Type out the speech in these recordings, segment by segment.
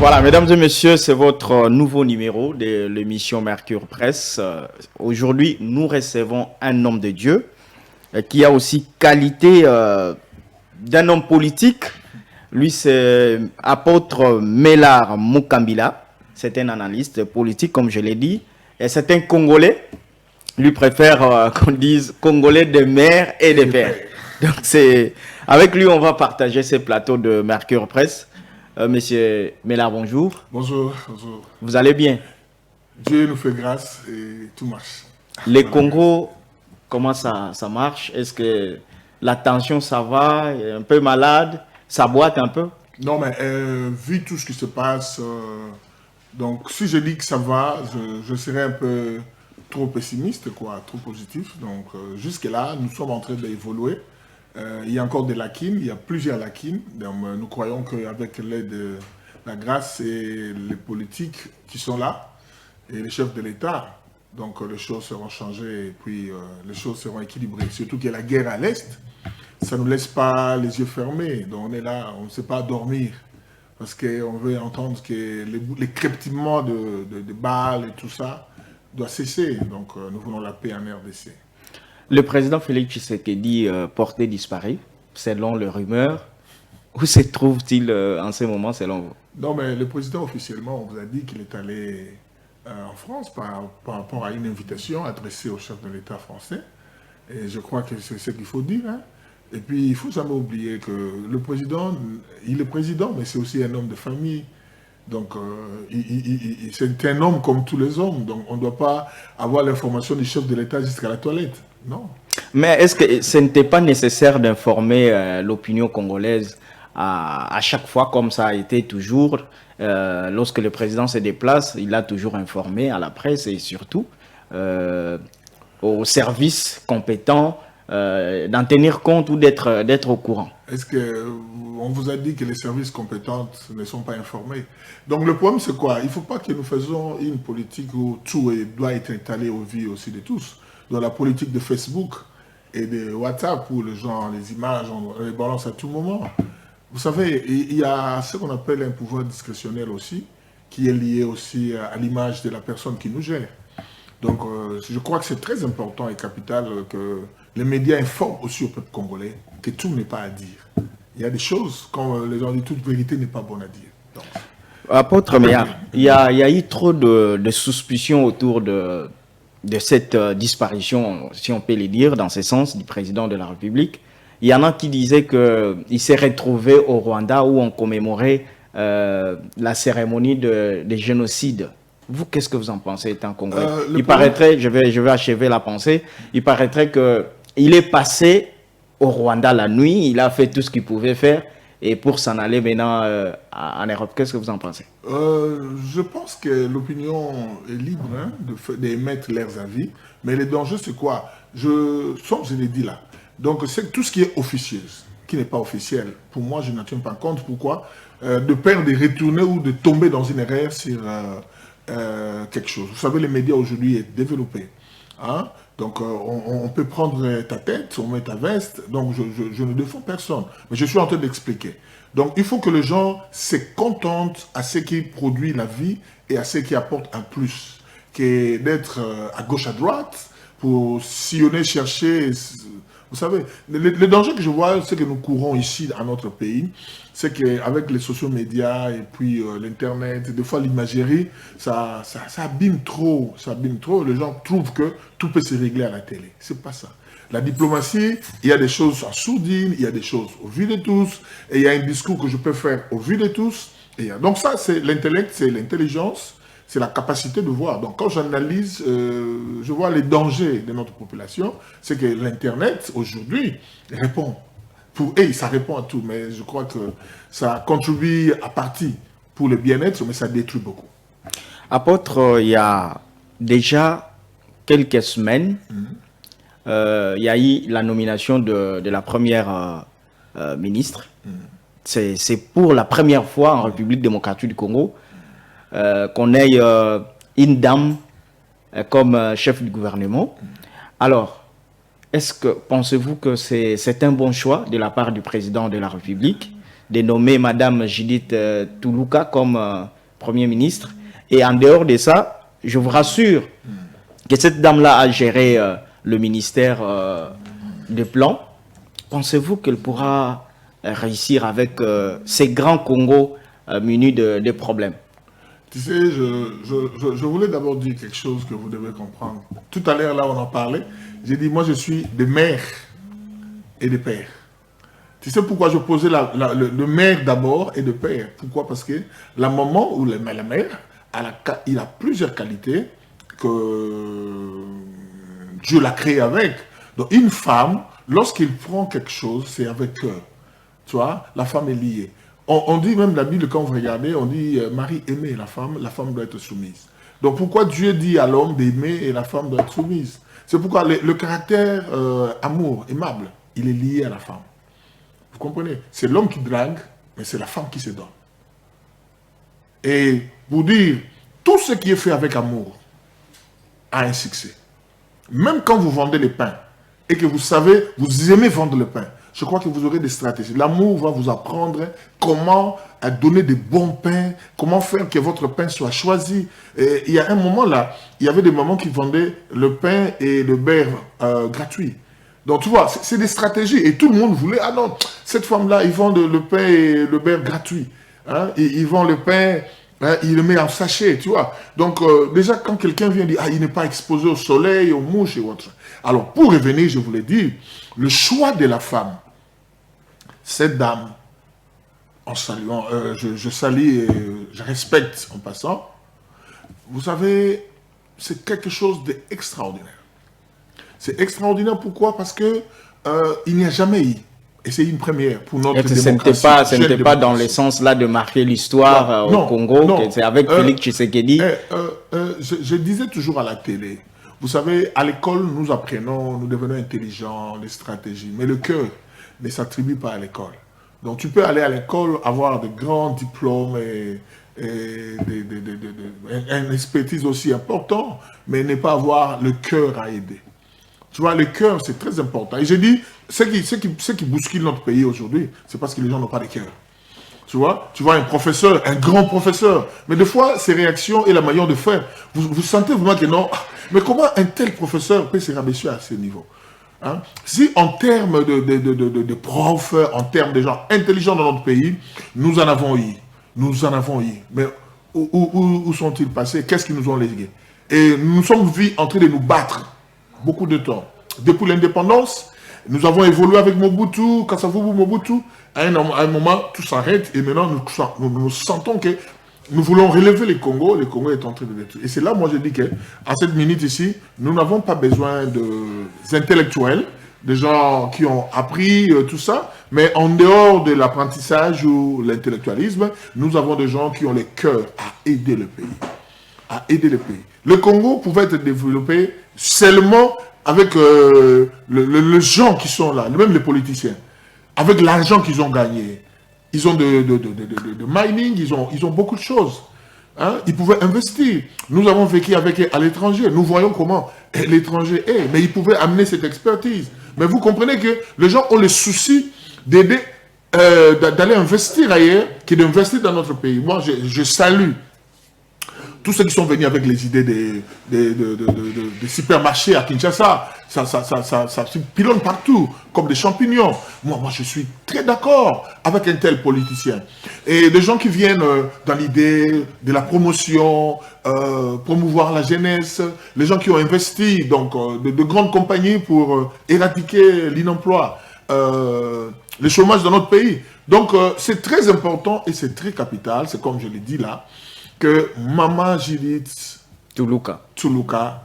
Voilà, mesdames et messieurs, c'est votre nouveau numéro de l'émission Mercure Presse. Aujourd'hui, nous recevons un homme de Dieu qui a aussi qualité d'un homme politique. Lui, c'est apôtre Mélard Mukambila. C'est un analyste politique, comme je l'ai dit. Et c'est un Congolais. Lui préfère qu'on dise Congolais de mère et de père. Donc, c'est avec lui, on va partager ces plateaux de Mercure Presse. Monsieur Mélard, bonjour. Bonjour, bonjour. Vous allez bien? Dieu nous fait grâce et tout marche. Les Congo, comment ça marche? Est-ce que la tension, ça va? Un peu malade? Ça boite un peu? Non, mais vu tout ce qui se passe, donc si je dis que ça va, je serais un peu trop pessimiste, quoi, trop positif. Donc jusque-là, nous sommes en train d'évoluer. Il y a encore des lacunes, il y a plusieurs lacunes. Donc, nous croyons qu'avec l'aide de la grâce et les politiques qui sont là, et les chefs de l'État, donc les choses seront changées et puis les choses seront équilibrées. Surtout qu'il y a la guerre à l'Est, ça ne nous laisse pas les yeux fermés. Donc on est là, on ne sait pas dormir. Parce qu'on veut entendre que les crépitements de balles et tout ça doit cesser. Donc nous voulons la paix en RDC. Le président Félix Tshisekedi porté disparu, selon les rumeurs. Où se trouve-t-il en ce moment, selon vous? Non, mais le président, officiellement, on vous a dit qu'il est allé en France par rapport à une invitation adressée au chef de l'État français. Et je crois que c'est ce qu'il faut dire. Hein. Et puis, il ne faut jamais oublier que le président, il est président, mais c'est aussi un homme de famille. Donc, c'est un homme comme tous les hommes. Donc, on ne doit pas avoir l'information du chef de l'État jusqu'à la toilette. Non. Mais est-ce que ce n'était pas nécessaire d'informer l'opinion congolaise à chaque fois, comme ça a été toujours, lorsque le président se déplace, il a toujours informé à la presse et surtout aux services compétents d'en tenir compte ou d'être au courant? Est-ce qu'on vous a dit que les services compétents ne sont pas informés? Donc le problème c'est quoi? Il ne faut pas que nous fassions une politique où tout doit être étalé aux vies aussi de tous. Dans la politique de Facebook et de WhatsApp où les gens, les images, on les balance à tout moment. Vous savez, il y a ce qu'on appelle un pouvoir discrétionnel aussi, qui est lié aussi à l'image de la personne qui nous gère. Donc, je crois que c'est très important et capital que les médias informent aussi au peuple congolais que tout n'est pas à dire. Il y a des choses, quand les gens disent toute vérité n'est pas bonne à dire. Donc, apôtre, mais il y a eu trop de suspicions autour de cette disparition, si on peut le dire, dans ce sens, du président de la République. Il y en a qui disaient qu'il s'est retrouvé au Rwanda où on commémorait la cérémonie de génocide. Vous, qu'est-ce que vous en pensez étant congolais? Il paraîtrait, je vais achever la pensée, il paraîtrait qu'il est passé au Rwanda la nuit, il a fait tout ce qu'il pouvait faire, et pour s'en aller maintenant en Europe. Qu'est-ce que vous en pensez? Je pense que l'opinion est libre hein, d'émettre leurs avis, mais le danger c'est quoi? Je l'ai dit là. Donc c'est tout ce qui est officiel, qui n'est pas officiel. Pour moi, je n'en tiens pas compte. Pourquoi? De peur de retourner ou de tomber dans une erreur sur quelque chose. Vous savez, les médias aujourd'hui est développé. Hein? Donc on peut prendre ta tête, on met ta veste. Donc je ne défends personne. Mais je suis en train d'expliquer. Donc il faut que les gens se contentent à ce qui produit la vie et à ce qui apporte un plus. Que d'être à gauche, à droite, pour sillonner, chercher... Vous savez, le danger que je vois, c'est que nous courons ici, à notre pays, c'est qu'avec les sociaux médias et puis l'Internet, des fois l'imagerie, ça abîme trop. Ça abîme trop. Les gens trouvent que tout peut se régler à la télé. C'est pas ça. La diplomatie, il y a des choses en sourdine, il y a des choses au vu de tous, et il y a un discours que je peux faire au vu de tous. Donc ça, c'est l'intellect, c'est l'intelligence, c'est la capacité de voir. Donc quand j'analyse, je vois les dangers de notre population, c'est que l'Internet, aujourd'hui, répond. Pour eux, ça répond à tout, mais je crois que ça contribue à partie pour le bien-être, mais ça détruit beaucoup. Apôtre, il y a déjà quelques semaines, il y a eu la nomination de la première ministre. C'est pour la première fois en République démocratique du Congo qu'on ait une dame comme chef du gouvernement. Alors, pensez-vous que c'est un bon choix de la part du président de la République de nommer Madame Judith Toulouka comme Premier ministre. Et en dehors de ça, je vous rassure que cette dame-là a géré le ministère des Plans. Pensez-vous qu'elle pourra réussir avec ces grands Congos munis de problèmes? Tu sais, je voulais d'abord dire quelque chose que vous devez comprendre. Tout à l'heure, là, on en parlait. J'ai dit, moi, je suis de mère et de père. Tu sais pourquoi je posais le mère d'abord et de père? Pourquoi? Parce que la maman ou la mère, il a plusieurs qualités que Dieu l'a créé avec. Donc, une femme, lorsqu'il prend quelque chose, c'est avec cœur. Tu vois, la femme est liée. On dit même la Bible, quand vous regardez, on dit Marie aimait la femme doit être soumise. Donc pourquoi Dieu dit à l'homme d'aimer et la femme doit être soumise? C'est pourquoi le caractère amour, aimable, il est lié à la femme. Vous comprenez? C'est l'homme qui drague, mais c'est la femme qui se donne. Et pour dire, tout ce qui est fait avec amour a un succès. Même quand vous vendez le pain et que vous savez, vous aimez vendre le pain, je crois que vous aurez des stratégies. L'amour va vous apprendre comment donner des bons pains, comment faire que votre pain soit choisi. Et il y a un moment là, il y avait des mamans qui vendaient le pain et le beurre gratuit. Donc tu vois, c'est des stratégies. Et tout le monde voulait, ah non, cette femme-là, ils vendent le pain et le beurre gratuit. Hein? Et ils vendent le pain, hein, il le met en sachet, tu vois. Donc déjà, quand quelqu'un vient dire, ah, il n'est pas exposé au soleil, aux mouches et autres. Alors, pour revenir, je voulais dire, le choix de la femme, cette dame, en saluant, je salue et je respecte en passant, vous savez, c'est quelque chose d'extraordinaire. C'est extraordinaire, pourquoi? Parce que il n'y a jamais eu, et c'est une première pour notre démocratie. Ce n'était pas dans le sens là de marquer l'histoire au Congo, c'est avec Félix Tshisekedi. Je disais toujours à la télé, vous savez, à l'école, nous apprenons, nous devenons intelligents, les stratégies, mais le cœur ne s'attribue pas à l'école. Donc tu peux aller à l'école, avoir de grands diplômes et une expertise aussi important, mais ne pas avoir le cœur à aider. Tu vois, le cœur, c'est très important. Et j'ai dit, ce qui bouscule notre pays aujourd'hui, c'est parce que les gens n'ont pas de cœur. Tu vois un professeur, un grand professeur, mais des fois, ses réactions et la manière de faire, vous sentez vraiment que non, mais comment un tel professeur peut se rabaisser à ce niveau? Hein? Si en termes de profs, en termes de gens intelligents dans notre pays, nous en avons eu. Mais où sont-ils passés? Qu'est-ce qu'ils nous ont légué? Et nous sommes vus en train de nous battre beaucoup de temps. Depuis l'indépendance, nous avons évolué avec Mobutu, Kasavubu Mobutu. À un moment, tout s'arrête et maintenant nous sentons que nous voulons relever le Congo est en train de détruire. Et c'est là, moi, je dis qu'à cette minute ici, nous n'avons pas besoin d'intellectuels, de gens qui ont appris tout ça, mais en dehors de l'apprentissage ou l'intellectualisme, nous avons des gens qui ont le cœur à aider le pays. Le Congo pouvait être développé seulement avec les gens qui sont là, même les politiciens, avec l'argent qu'ils ont gagné. Ils ont de mining, ils ont beaucoup de choses. Hein? Ils pouvaient investir. Nous avons vécu avec eux à l'étranger. Nous voyons comment l'étranger est. Mais ils pouvaient amener cette expertise. Mais vous comprenez que les gens ont le souci d'aider, d'aller investir ailleurs, que d'investir dans notre pays. Moi, je salue tous ceux qui sont venus avec les idées des supermarchés à Kinshasa. Ça se pilonne partout, comme des champignons. Moi, je suis très d'accord avec un tel politicien. Et des gens qui viennent dans l'idée de la promotion, promouvoir la jeunesse, les gens qui ont investi, donc de grandes compagnies pour éradiquer l'inemploi, le chômage dans notre pays. Donc, c'est très important et c'est très capital, c'est comme je l'ai dit là, que Maman Judith Tshuluka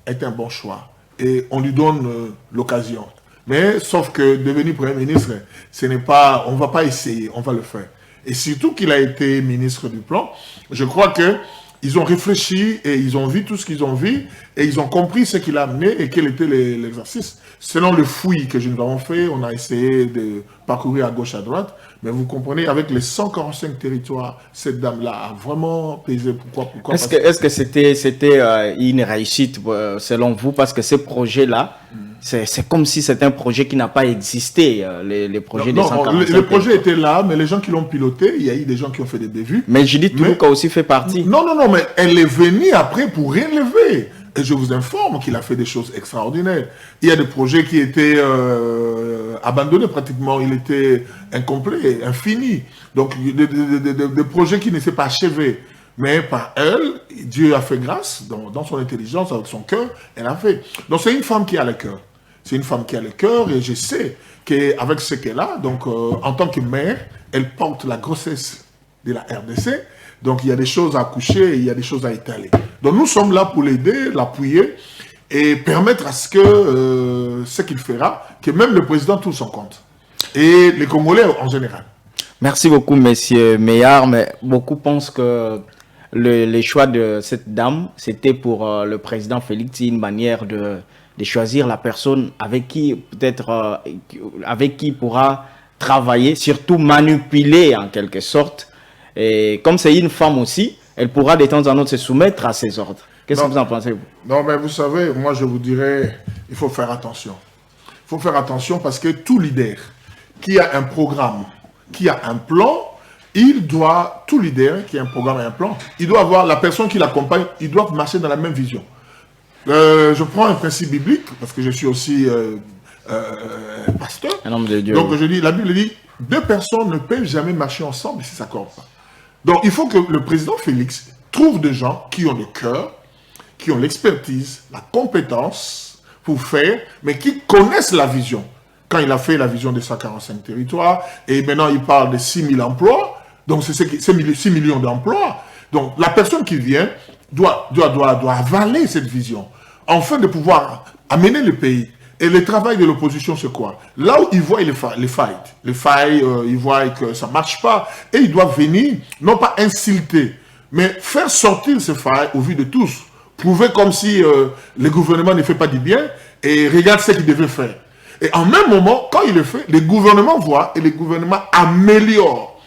est un bon choix. Et on lui donne l'occasion. Mais sauf que devenir Premier ministre, ce n'est pas, on ne va pas essayer, on va le faire. Et surtout qu'il a été ministre du Plan, je crois qu'ils ont réfléchi et ils ont vu tout ce qu'ils ont vu et ils ont compris ce qu'il a amené et quel était l'exercice. Selon le fouillis que nous avons fait, on a essayé de parcourir à gauche, à droite. Mais vous comprenez, avec les 145 territoires, cette dame-là a vraiment pesé. Pourquoi Est-ce que c'était une réussite selon vous? Parce que ces projets-là c'est comme si c'est un projet qui n'a pas existé, les projets des 145. Le projet était là, mais les gens qui l'ont piloté, il y a eu des gens qui ont fait des bévues. Mais Judith Toulouka aussi fait partie. Non, mais elle est venue après pour relever. Et je vous informe qu'il a fait des choses extraordinaires. Il y a des projets qui étaient abandonnés pratiquement, il était incomplet, infini. Donc, des projets qui ne s'étaient pas achevés. Mais par elle, Dieu a fait grâce, dans son intelligence, avec son cœur, elle a fait. Donc c'est une femme qui a le cœur. C'est une femme qui a le cœur et je sais qu'avec ce qu'elle a, donc en tant que mère, elle porte la grossesse de la RDC. Donc il y a des choses à accoucher, il y a des choses à étaler. Donc nous sommes là pour l'aider, l'appuyer et permettre à ce que ce qu'il fera, que même le président trouve son compte. Et les Congolais en général. Merci beaucoup, monsieur Meillard, mais beaucoup pensent que les choix de cette dame, c'était pour le président Félix, une manière de choisir la personne avec qui peut-être avec qui il pourra travailler, surtout manipuler en quelque sorte. Et comme c'est une femme aussi, elle pourra de temps en temps se soumettre à ses ordres. Qu'est-ce que vous en pensez, vous? Non, mais vous savez, moi je vous dirais, il faut faire attention. Il faut faire attention parce que tout leader qui a un programme, qui a un plan, tout leader qui a un programme et un plan, il doit avoir la personne qui l'accompagne, ils doivent marcher dans la même vision. Je prends un principe biblique, parce que je suis aussi pasteur. Un homme de Dieu. Donc je dis, la Bible dit, deux personnes ne peuvent jamais marcher ensemble si ça ne s'accordent pas. Donc il faut que le président Félix trouve des gens qui ont le cœur, qui ont l'expertise, la compétence pour faire, mais qui connaissent la vision. Quand il a fait la vision des 145 territoires, et maintenant il parle de 6 000 emplois, donc c'est 6 millions d'emplois. Donc la personne qui vient doit avaler cette vision, afin de pouvoir amener le pays. Et le travail de l'opposition, c'est quoi? Là où ils voient les failles, ils voient que ça ne marche pas, et ils doivent venir, non pas insulter, mais faire sortir ces failles au vu de tous. Prouver comme si le gouvernement ne fait pas du bien, et regarde ce qu'il devait faire. Et en même moment, quand il le fait, le gouvernement voit et le gouvernement améliore.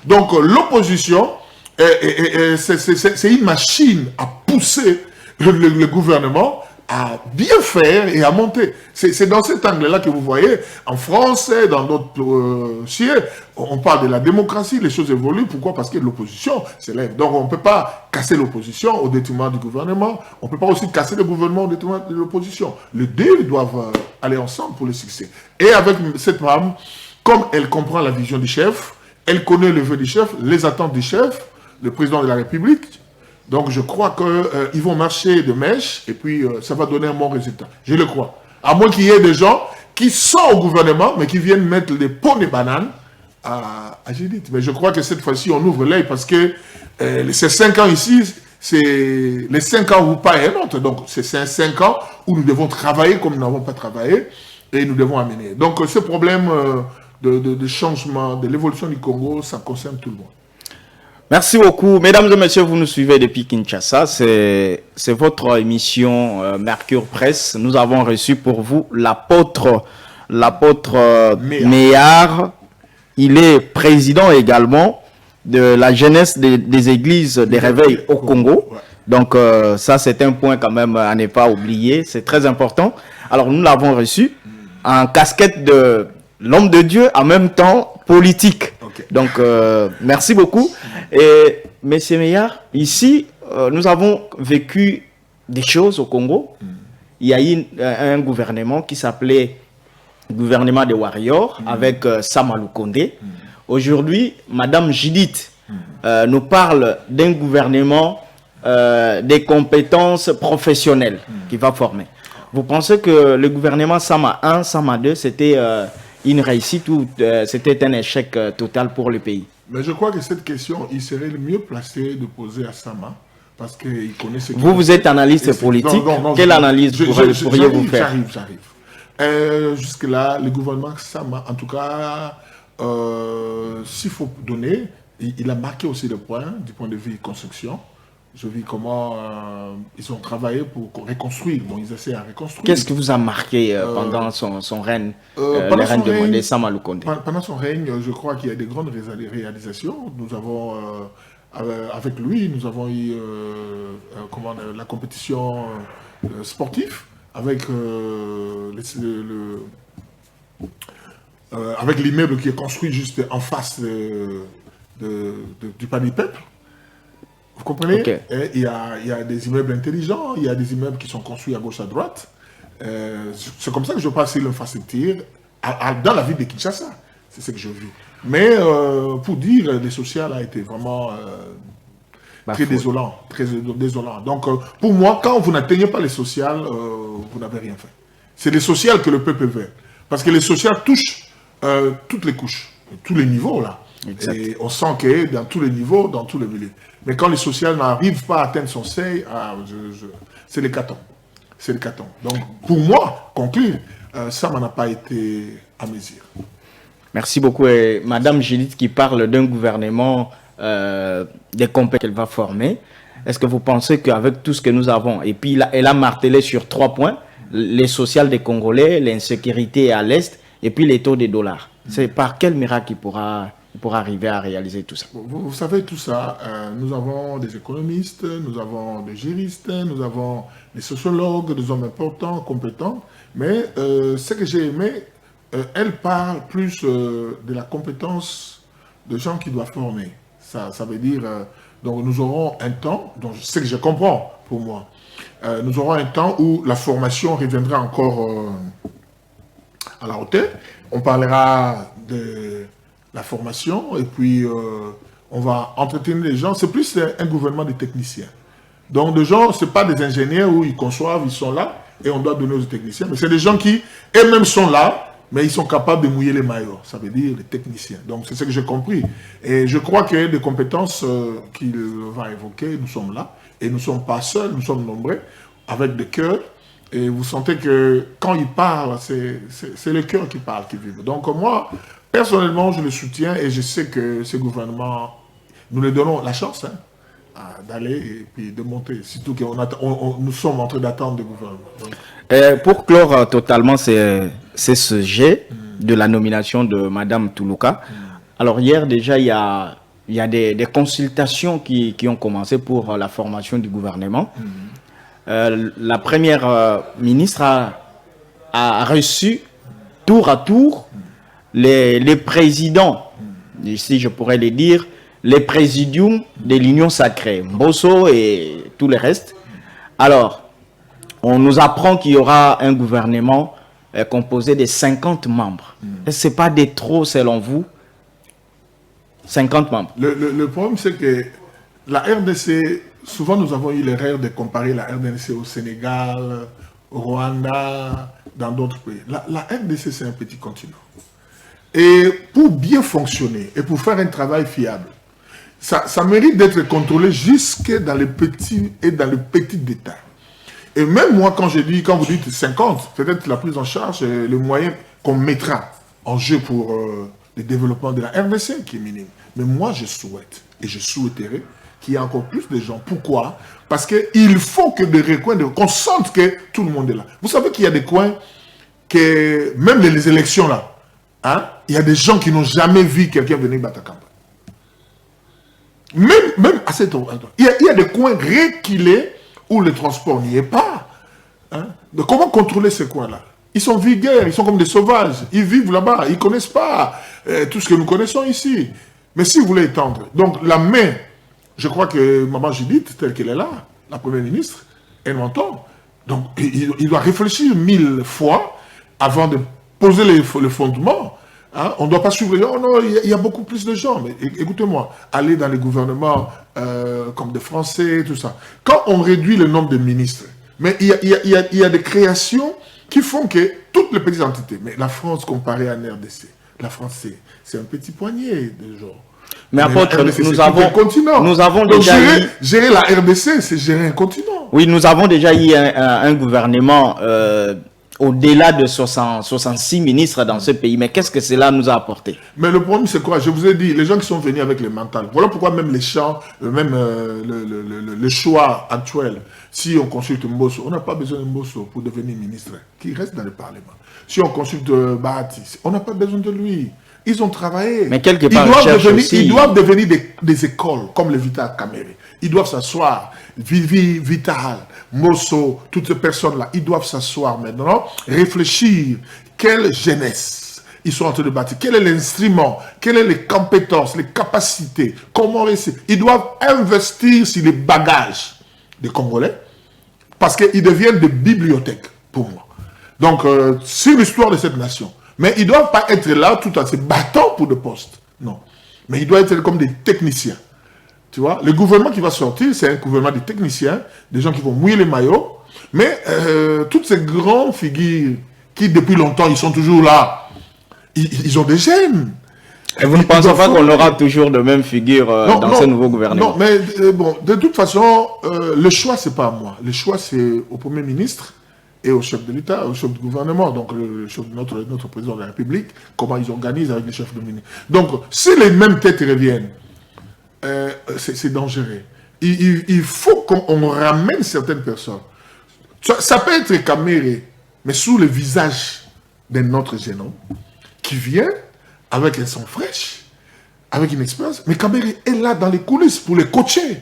Donc l'opposition, c'est une machine à pousser le gouvernement à bien faire et à monter. C'est dans cet angle-là que vous voyez, en France, dans d'autres sièges, on parle de la démocratie, les choses évoluent. Pourquoi? Parce que l'opposition s'élève. Donc on ne peut pas casser l'opposition au détriment du gouvernement. On ne peut pas aussi casser le gouvernement au détriment de l'opposition. Les deux doivent aller ensemble pour le succès. Et avec cette femme, comme elle comprend la vision du chef, elle connaît le vœu du chef, les attentes du chef, le président de la République. Donc je crois qu'ils vont marcher de mèche et puis ça va donner un bon résultat. Je le crois. À moins qu'il y ait des gens qui sont au gouvernement, mais qui viennent mettre des pots de bananes à Judith. Mais je crois que cette fois-ci, on ouvre l'œil parce que ces 5 ans ici, c'est les 5 ans ou pas un autre. Donc c'est 5 ans où nous devons travailler comme nous n'avons pas travaillé et nous devons amener. Donc ce problème de changement, de l'évolution du Congo, ça concerne tout le monde. Merci beaucoup. Mesdames et messieurs, vous nous suivez depuis Kinshasa. C'est votre émission Mercure Presse. Nous avons reçu pour vous l'apôtre Meillard. Il est président également de la jeunesse des églises des réveils au Congo. Donc ça, c'est un point quand même à ne pas oublier. C'est très important. Alors nous l'avons reçu en casquette de l'homme de Dieu, en même temps politique. Okay. Donc merci beaucoup. Et monsieur Meillard, ici, nous avons vécu des choses au Congo. Il y a eu un gouvernement qui s'appelait gouvernement des Warriors avec Sama Lukonde. Aujourd'hui, Madame Judith nous parle d'un gouvernement des compétences professionnelles qui va former. Vous pensez que le gouvernement Sama 1, Sama 2, c'était une réussite ou c'était un échec total pour le pays? Mais je crois que cette question, il serait le mieux placé de poser à Sama, parce qu'il connaît ce qu'il Vous êtes analyste politique. Quelle analyse pourriez-vous faire? J'arrive. Jusque-là, le gouvernement Sama, en tout cas, s'il faut donner, il a marqué aussi le point, du point de vue construction. Je vis comment ils ont travaillé pour reconstruire. Bon, ils essaient à reconstruire. Qu'est-ce qui vous a marqué pendant son règne, le règne de Sama Lukonde? Pendant son règne, je crois qu'il y a des grandes réalisations. Nous avons, avec lui, nous avons eu la compétition sportive. avec, avec l'immeuble qui est construit juste en face du palais du peuple. Vous comprenez? Ok. Et il y a des immeubles intelligents, il y a des immeubles qui sont construits à gauche, à droite. C'est comme ça que je passe l'infrastructure dans la ville de Kinshasa. C'est ce que je vis. Mais pour dire, le social a été vraiment très désolant. Très désolant. Donc, pour moi, quand vous n'atteignez pas les sociales, vous n'avez rien fait. C'est les sociales que le peuple veut. Parce que les sociales touchent toutes les couches, tous les niveaux, là. Exact. Et on sent que dans tous les niveaux, dans tous les milieux. Mais quand les sociales n'arrivent pas à atteindre son seuil, c'est l'hécatombe. C'est l'hécatombe. Donc, pour moi, conclure, ça n'a pas été à mesure. Merci beaucoup. Et Madame Judith qui parle d'un gouvernement, des compétences qu'elle va former. Est-ce que vous pensez qu'avec tout ce que nous avons, et puis elle a martelé sur 3 points, les sociales des Congolais, l'insécurité à l'Est, et puis les taux des dollars. C'est par quel miracle il pourra arriver à réaliser tout ça? Vous savez, tout ça, nous avons des économistes, nous avons des juristes, nous avons des sociologues, des hommes importants, compétents, mais ce que j'ai aimé, elle parle plus de la compétence de gens qui doivent former. Ça veut dire, donc nous aurons un temps, donc ce que je comprends pour moi, nous aurons un temps où la formation reviendra encore à la hauteur. On parlera de la formation et puis on va entretenir les gens. C'est plus un gouvernement de techniciens. Donc des gens, ce n'est pas des ingénieurs où ils conçoivent, ils sont là et on doit donner aux techniciens. Mais c'est des gens qui eux-mêmes sont là, mais ils sont capables de mouiller les maillots. Ça veut dire les techniciens. Donc c'est ce que j'ai compris. Et je crois qu'il y a des compétences qu'il va évoquer. Nous sommes là et nous ne sommes pas seuls, nous sommes nombreux, avec des cœurs. Et vous sentez que quand il parle, c'est le cœur qui parle, qui vibre. Donc moi, personnellement, je le soutiens et je sais que ce gouvernement, nous lui donnons la chance d'aller et puis de monter. Surtout que nous sommes en train d'attendre le gouvernement. Donc, pour clore totalement ce sujet de la nomination de Madame Toulouka, alors hier déjà, il y a des consultations qui ont commencé pour la formation du gouvernement. La première ministre a reçu tour à tour les présidents, ici je pourrais les dire, les présidiums de l'Union sacrée, Mbosso et tout le reste. Alors, on nous apprend qu'il y aura un gouvernement composé de 50 membres. Est-ce que ce n'est pas des trop selon vous? 50 membres. Le problème, c'est que la RDC, souvent nous avons eu l'erreur de comparer la RDC au Sénégal, au Rwanda, dans d'autres pays. La RDC, c'est un petit continent. Et pour bien fonctionner et pour faire un travail fiable, ça mérite d'être contrôlé jusque dans les petits et dans les petits détails. Et même moi, quand vous dites 50, peut-être la prise en charge, le moyen qu'on mettra en jeu pour le développement de la RDC qui est minime. Mais moi, je souhaite et je souhaiterais qu'il y ait encore plus de gens. Pourquoi? Parce qu'il faut que des recoins, qu'on sente que tout le monde est là. Vous savez qu'il y a des coins que, même les élections là, hein, il y a des gens qui n'ont jamais vu quelqu'un venir battre la campagne. Même à cet endroit. Il y a des coins reculés où le transport n'y est pas. Hein. Donc comment contrôler ces coins-là? Ils sont vulgaires, ils sont comme des sauvages. Ils vivent là-bas, ils ne connaissent pas tout ce que nous connaissons ici. Mais si vous voulez étendre, donc la main, je crois que Maman Judith, telle qu'elle est là, la première ministre, elle m'entend. Donc il doit réfléchir 1000 fois avant de poser le fondement. Hein? On ne doit pas suivre. Oh non, il y a beaucoup plus de gens. Mais écoutez-moi, aller dans les gouvernements comme des Français, tout ça. Quand on réduit le nombre de ministres, mais il y a des créations qui font que toutes les petites entités, mais la France comparée à la RDC, la France c'est un petit poignet de gens. Mais apôtre, nous avons donc, déjà gérer la RDC, c'est gérer un continent. Oui, nous avons déjà eu un gouvernement au-delà de 66 ministres dans ce pays. Mais qu'est-ce que cela nous a apporté? Mais le problème, c'est quoi? Je vous ai dit, les gens qui sont venus avec les mentales. Voilà pourquoi même les champs, même le choix actuel, si on consulte Mbosso, on n'a pas besoin de Mbosso pour devenir ministre, qui reste dans le Parlement. Si on consulte Bahati, on n'a pas besoin de lui. Ils ont travaillé. Mais quelque part, ils doivent devenir des écoles, comme le Vital Kamere. Ils doivent s'asseoir. Vital, Mosso, toutes ces personnes-là, ils doivent s'asseoir maintenant, réfléchir. Quelle jeunesse ils sont en train de bâtir? Quel est l'instrument? Quelles sont les compétences, les capacités? Comment réussir? Ils doivent investir sur les bagages des Congolais parce qu'ils deviennent des bibliothèques pour moi. Donc, sur l'histoire de cette nation. Mais ils ne doivent pas être là tout en se battant pour des postes. Non. Mais ils doivent être comme des techniciens. Tu vois, le gouvernement qui va sortir, c'est un gouvernement de techniciens, des gens qui vont mouiller les maillots. Mais toutes ces grandes figures qui, depuis longtemps, ils sont toujours là, ils ont des gènes. Et vous ne pensez pas qu'on aura toujours de mêmes figures dans ce nouveau gouvernement? Non, mais bon, de toute façon, le choix, ce n'est pas à moi. Le choix, c'est au Premier ministre et au chef de l'État, au chef du gouvernement, donc le chef de notre président de la République, comment ils organisent avec les chefs de ministre. Donc, si les mêmes têtes reviennent, c'est dangereux. Il faut qu'on ramène certaines personnes. Ça peut être Kamere, mais sous le visage d'un autre jeune homme qui vient avec un sang fraîche, avec une expérience. Mais Kamere est là dans les coulisses pour les coacher.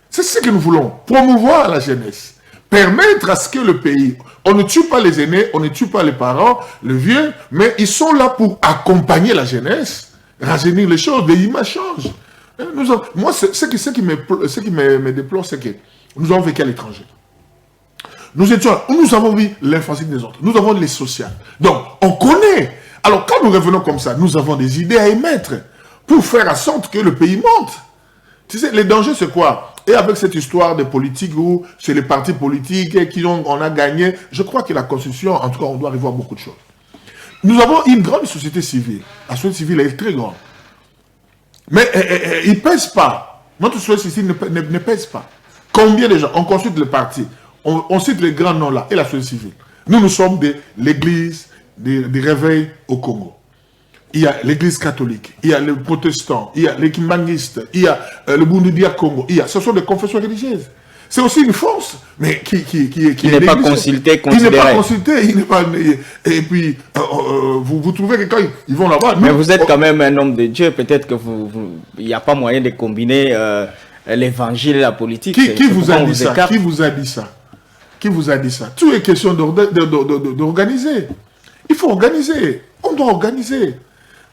C'est ce que nous voulons, promouvoir la jeunesse. Permettre à ce que le pays, on ne tue pas les aînés, on ne tue pas les parents, le vieux, mais ils sont là pour accompagner la jeunesse, rajeunir les choses, les images changent. Moi, ce qui me déplore, c'est que nous avons vécu à l'étranger. Nous avons vu l'infanticide des autres. Nous avons les sociales. Donc, on connaît. Alors, quand nous revenons comme ça, nous avons des idées à émettre pour faire en sorte que le pays monte. Tu sais, les dangers, c'est quoi? Et avec cette histoire de politique où c'est les partis politiques on a gagné, je crois que la Constitution, en tout cas, on doit revoir beaucoup de choses. Nous avons une grande société civile. La société civile est très grande. Mais il ne pèse pas. Notre société civile ne pèse pas. Combien de gens? On consulte les partis. On cite les grands noms là et la société civile. Nous sommes de l'église des réveils au Congo. Il y a l'église catholique, il y a les protestants, il y a les kimbangistes, il y a le Bundudia Congo. Ce sont des confessions religieuses. C'est aussi une force, mais qui n'est pas consulté, considéré. Il n'est pas consulté, il n'est pas... Et puis, vous trouvez que quand ils vont là-bas... Mais vous êtes quand même un homme de Dieu, peut-être que il n'y a pas moyen de combiner l'évangile et la politique. Qui vous a dit ça? Qui vous a dit ça? Qui vous a dit ça? Tout est question d'organiser. Il faut organiser. On doit organiser.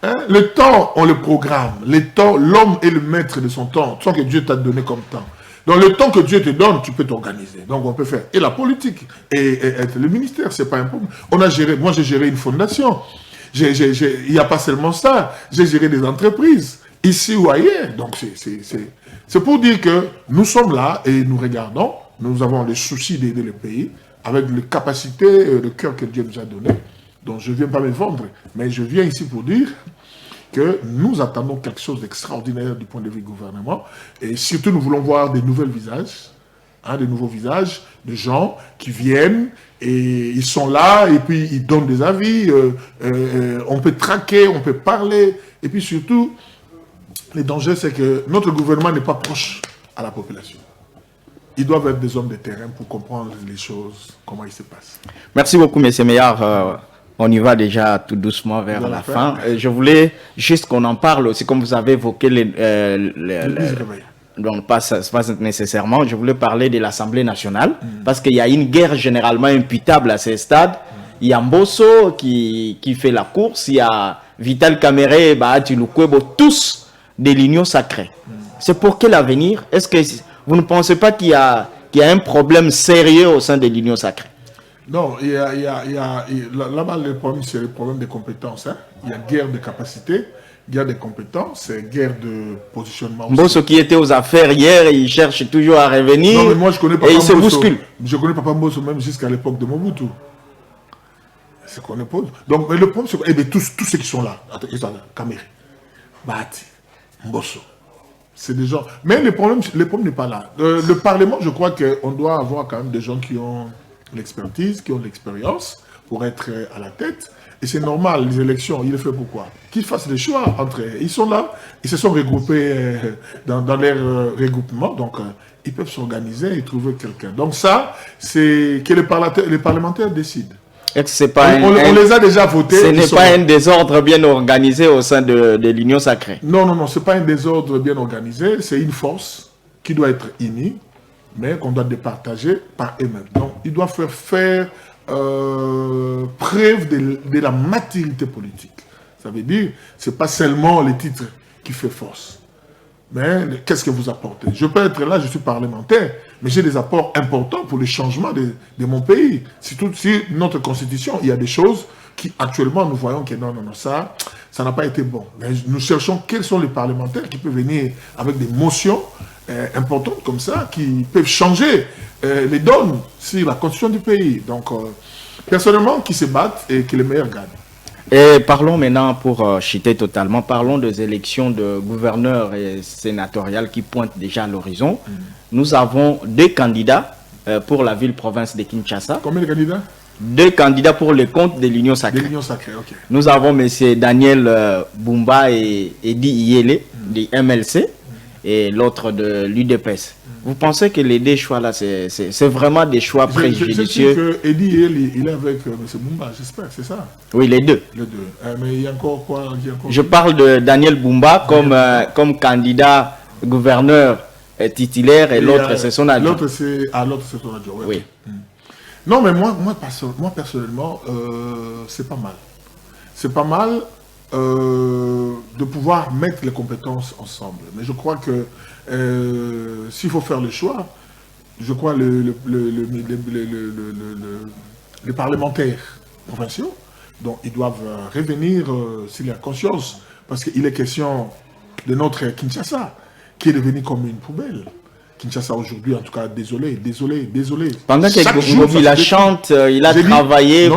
Hein? Le temps, on le programme. Le temps, l'homme est le maître de son temps. Tant que Dieu t'a donné comme temps. Donc le temps que Dieu te donne, tu peux t'organiser. Donc on peut faire. Et la politique, et le ministère, c'est pas un problème. Moi j'ai géré une fondation. Il n'y a pas seulement ça. J'ai géré des entreprises, ici ou ailleurs. Donc c'est pour dire que nous sommes là et nous regardons. Nous avons le souci d'aider le pays avec les capacités, le cœur que Dieu nous a donné. Donc je ne viens pas me vendre, mais je viens ici pour dire que nous attendons quelque chose d'extraordinaire du point de vue du gouvernement. Et surtout, nous voulons voir des nouveaux visages, des nouveaux visages de gens qui viennent et ils sont là et puis ils donnent des avis. On peut traquer, on peut parler. Et puis surtout, le danger, c'est que notre gouvernement n'est pas proche à la population. Ils doivent être des hommes de terrain pour comprendre les choses, comment ils se passent. Merci beaucoup, M. Meillard. On y va déjà tout doucement vers la fin. Je voulais juste qu'on en parle aussi, comme vous avez évoqué donc pas nécessairement. Je voulais parler de l'Assemblée nationale, parce qu'il y a une guerre généralement imputable à ces stades. Il y a Mbosso qui fait la course, il y a Vital Kamere et Bahati Lukwebo, tous des lignes sacrées. C'est pour quel avenir? Est-ce que vous ne pensez pas qu'il y a un problème sérieux au sein des lignes sacrées? Non, là-bas, le problème, c'est le problème des compétences. Hein. Il y a guerre de capacité, guerre de compétences, guerre de positionnement. Mbosso qui était aux affaires hier, il cherche toujours à revenir. Non, mais moi, je connais pas et il se bouscule. Je connais Papa Mbosso même jusqu'à l'époque de Mobutu. C'est qu'on est pauvre. Donc, mais le problème, c'est que tous ceux qui sont là, Kamere, Bahati, Mbosso, c'est des gens. Mais le problème n'est pas là. Le Parlement, je crois qu'on doit avoir quand même des gens qui ont l'expertise, qui ont l'expérience pour être à la tête. Et c'est normal, les élections, il le fait pourquoi? Qu'ils fassent des choix entre eux. Ils sont là, ils se sont regroupés dans leur regroupement, donc ils peuvent s'organiser et trouver quelqu'un. Donc ça, c'est que les parlementaires décident. C'est pas on les a déjà votés. Ce n'est pas un désordre bien organisé au sein de l'Union sacrée. Non, ce n'est pas un désordre bien organisé. C'est une force qui doit être unie, mais qu'on doit départager par eux-mêmes. Donc, ils doivent faire preuve de la maturité politique. Ça veut dire, ce n'est pas seulement les titres qui font force. Mais qu'est-ce que vous apportez? Je peux être là, je suis parlementaire, mais j'ai des apports importants pour le changement de mon pays. Surtout si notre constitution, il y a des choses qui actuellement nous voyons que non, ça n'a pas été bon. Mais nous cherchons quels sont les parlementaires qui peuvent venir avec des motions importantes comme ça, qui peuvent changer les donnes sur la constitution du pays. Donc, personnellement, qui se battent et que les meilleurs gagnent. Et parlons maintenant, pour chuter totalement, parlons des élections de gouverneurs et sénatoriales qui pointent déjà à l'horizon. Nous avons 2 candidats pour la ville-province de Kinshasa. Combien de candidats? 2 candidats pour le compte de l'Union sacrée. De l'Union sacrée, ok. Nous avons M. Daniel Bumba et Edi Iyele du MLC et l'autre de l'UDPS. Vous pensez que les 2 choix-là, c'est vraiment des choix préjudicieux? Je sais que Edi Iyele, il est avec M. Bumba, j'espère, c'est ça? Oui, les 2. Les 2. Mais il y a encore quoi? Je parle de Daniel Bumba comme candidat gouverneur titulaire et l'autre c'est son adjoint. L'autre c'est son adjoint, oui. Non, mais moi personnellement, c'est pas mal. C'est pas mal de pouvoir mettre les compétences ensemble. Mais je crois que s'il faut faire le choix, je crois les parlementaires provinciaux, donc ils doivent revenir s'il y a conscience, parce qu'il est question de notre Kinshasa, qui est devenu comme une poubelle. Kinshasa aujourd'hui, en tout cas, désolé. Pendant que la chante, il a travaillé,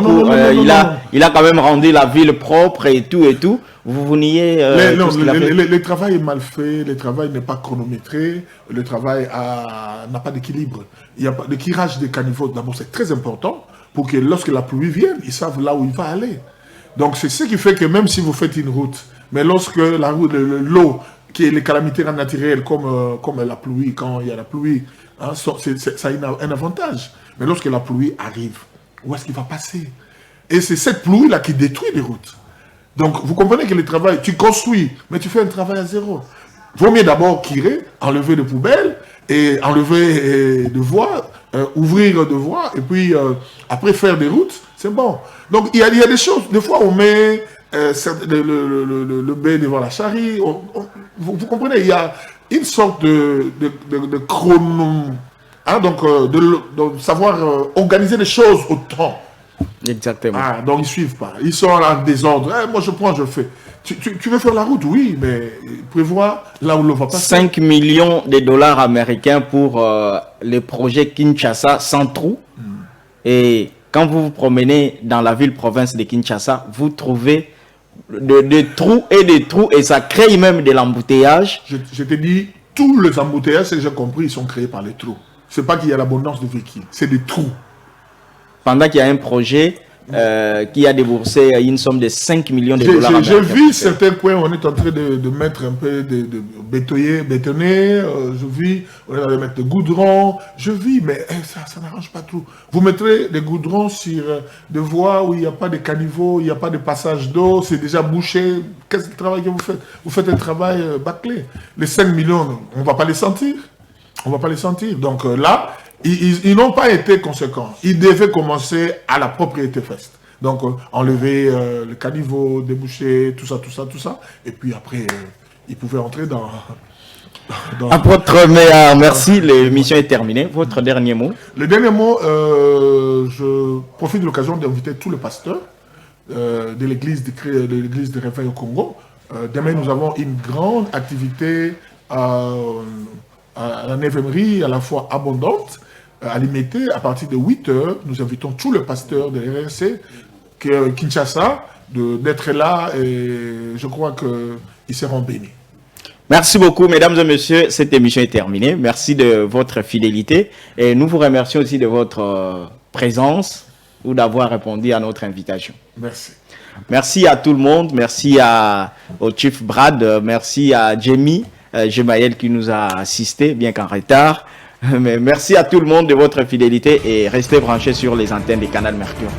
il a quand même rendu la ville propre et tout. Vous niez le travail est mal fait, le travail n'est pas chronométré, le travail n'a pas d'équilibre. Il n'y a pas de tirage des caniveaux, d'abord, c'est très important pour que lorsque la pluie vienne, ils savent là où il va aller. Donc c'est ce qui fait que même si vous faites une route, mais lorsque la route, l'eau, qui est les calamités naturelles comme la pluie, quand il y a la pluie, hein, ça a un avantage. Mais lorsque la pluie arrive, où est-ce qu'il va passer? Et c'est cette pluie-là qui détruit les routes. Donc vous comprenez que le travail, tu construis, mais tu fais un travail à zéro. Vaut mieux d'abord tirer, enlever les poubelles, et enlever de voies, ouvrir de voies, et puis après faire des routes, c'est bon. Donc il y a des choses, des fois on met le bœuf devant la charrie, vous comprenez, il y a une sorte de chrono, hein, donc de savoir organiser les choses au temps. Exactement. Donc ils ne suivent pas, ils sont en désordre. Moi je prends, je fais. Tu veux faire la route, oui, mais prévois là où l'on va passer. 5 millions de dollars américains pour le projet Kinshasa sans trou. Et quand vous vous promenez dans la ville-province de Kinshasa, vous trouvez des trous et ça crée même de l'embouteillage. Je te dis, tous les embouteillages, j'ai compris, ils sont créés par les trous. Ce n'est pas qu'il y a l'abondance de véhicules, c'est des trous. Pendant qu'il y a un projet qui a déboursé une somme de 5 millions de dollars américains. J'ai vu certains coins, on est en train de mettre un peu de bétonner, je vis, on est en train de mettre de goudron, je vis, mais ça n'arrange pas tout. Vous mettrez des goudrons sur des voies où il n'y a pas de caniveaux, il n'y a pas de passage d'eau, c'est déjà bouché. Qu'est-ce que le travail que vous faites? Vous faites un travail bâclé. Les 5 millions, on ne va pas les sentir. On ne va pas les sentir. Donc là, ils n'ont pas été conséquents. Ils devaient commencer à la propriété faite. Donc, enlever le caniveau, déboucher, tout ça. Et puis après, ils pouvaient entrer dans... Apôtre Méard, merci. L'émission est terminée. Votre dernier mot? Le dernier mot, je profite de l'occasion d'inviter tous les pasteurs de l'église de Réveil au Congo. Demain, nous avons une grande activité à la Névemerie, à la fois abondante, alimentée à partir de 8 heures. Nous invitons tous les pasteurs de l'RRC, Kinshasa, d'être là et je crois qu'ils seront bénis. Merci beaucoup, mesdames et messieurs. Cette émission est terminée. Merci de votre fidélité et nous vous remercions aussi de votre présence ou d'avoir répondu à notre invitation. Merci. Merci à tout le monde. Merci au Chief Brad. Merci à Jamie Gemaël qui nous a assisté, bien qu'en retard. Mais merci à tout le monde de votre fidélité et restez branchés sur les antennes des Canal Mercure.